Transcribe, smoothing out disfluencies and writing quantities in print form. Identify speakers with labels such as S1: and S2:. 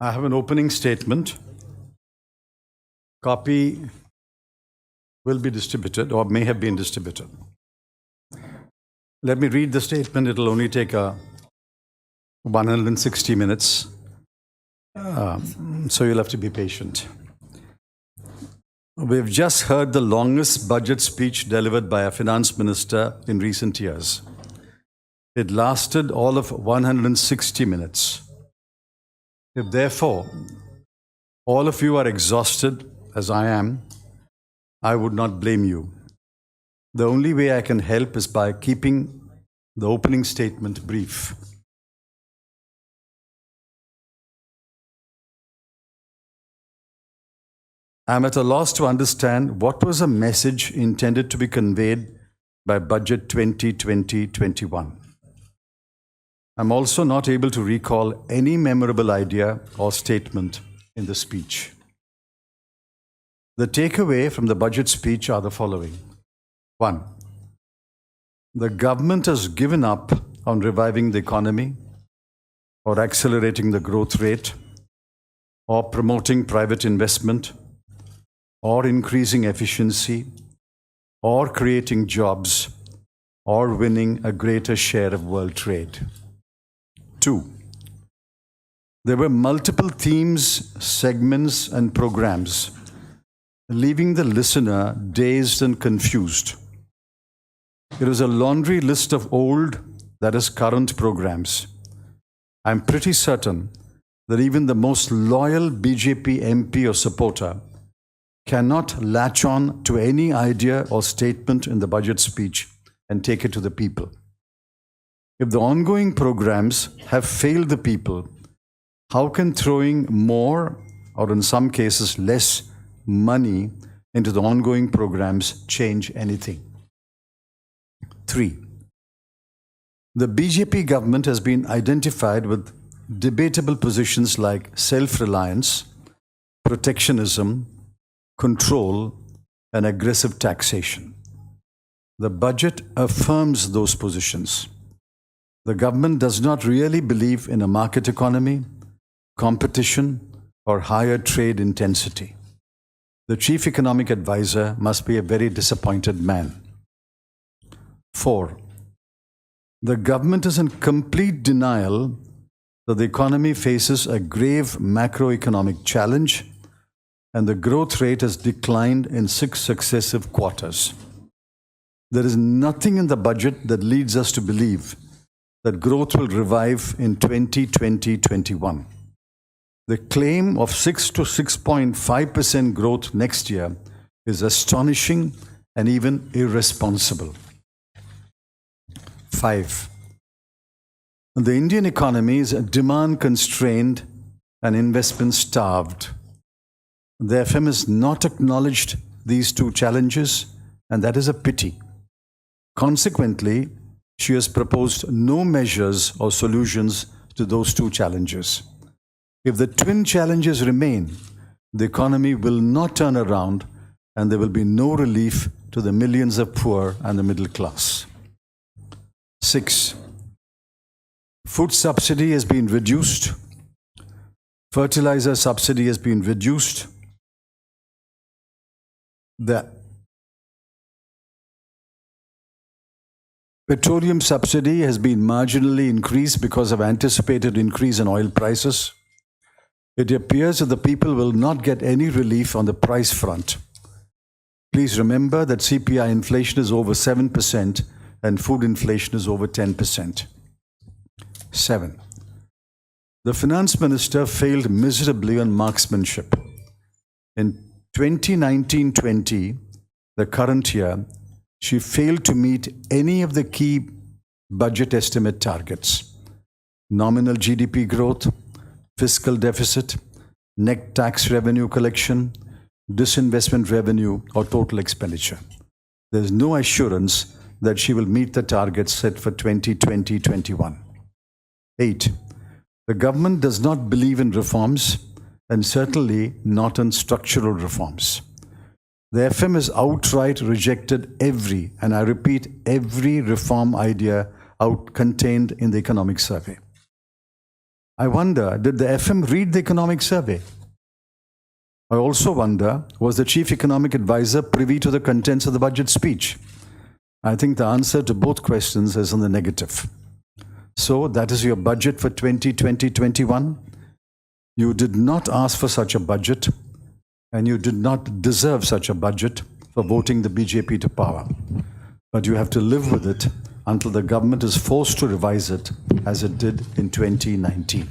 S1: I have an opening statement. Copy will be distributed or may have been distributed. Let me read the statement. It will only take 160 minutes. So you'll have to be patient. We've just heard the longest budget speech delivered by a finance minister in recent years. It lasted all of 160 minutes. If therefore all of you are exhausted, as I am, I would not blame you. The only way I can help is by keeping the opening statement brief. I am at a loss to understand what was the message intended to be conveyed by Budget 2020-21. I'm also not able to recall any memorable idea or statement in the speech. The takeaway from the budget speech are the following. 1. The government has given up on reviving the economy or accelerating the growth rate or promoting private investment or increasing efficiency or creating jobs or winning a greater share of world trade. 2. There were multiple themes, segments, and programs, leaving the listener dazed and confused. It was a laundry list of old, that is, current programs. I'm pretty certain that even the most loyal BJP MP or supporter cannot latch on to any idea or statement in the budget speech and take it to the people. If the ongoing programs have failed the people, how can throwing more, or in some cases less, money into the ongoing programs change anything? 3. The BJP government has been identified with debatable positions like self-reliance, protectionism, control, and aggressive taxation. The budget affirms those positions. The government does not really believe in a market economy, competition, or higher trade intensity. The chief economic advisor must be a very disappointed man. 4. The government is in complete denial that the economy faces a grave macroeconomic challenge and the growth rate has declined in 6 successive quarters. There is nothing in the budget that leads us to believe that growth will revive in 2020-21. The claim of 6 to 6.5% growth next year is astonishing and even irresponsible. 5. The Indian economy is demand-constrained and investment-starved. The FM has not acknowledged these 2 challenges, and that is a pity. Consequently, she has proposed no measures or solutions to those 2 challenges. If the twin challenges remain, the economy will not turn around and there will be no relief to the millions of poor and the middle class. 6. Food subsidy has been reduced. Fertilizer subsidy has been reduced. The petroleum subsidy has been marginally increased because of anticipated increase in oil prices. It appears that the people will not get any relief on the price front. Please remember that CPI inflation is over 7% and food inflation is over 10%. 7. The finance minister failed miserably on marksmanship. In 2019-20, the current year, she failed to meet any of the key budget estimate targets: nominal GDP growth, fiscal deficit, net tax revenue collection, disinvestment revenue, or total expenditure. There is no assurance that she will meet the targets set for 2020-21. 8. The government does not believe in reforms and certainly not in structural reforms. The FM has outright rejected every, and I repeat, every reform idea contained in the economic survey. I wonder, did the FM read the economic survey? I also wonder, was the chief economic advisor privy to the contents of the budget speech? I think the answer to both questions is in the negative. So that is your budget for 2020-21. You did not ask for such a budget, and you did not deserve such a budget for voting the BJP to power. But you have to live with it until the government is forced to revise it, as it did in 2019.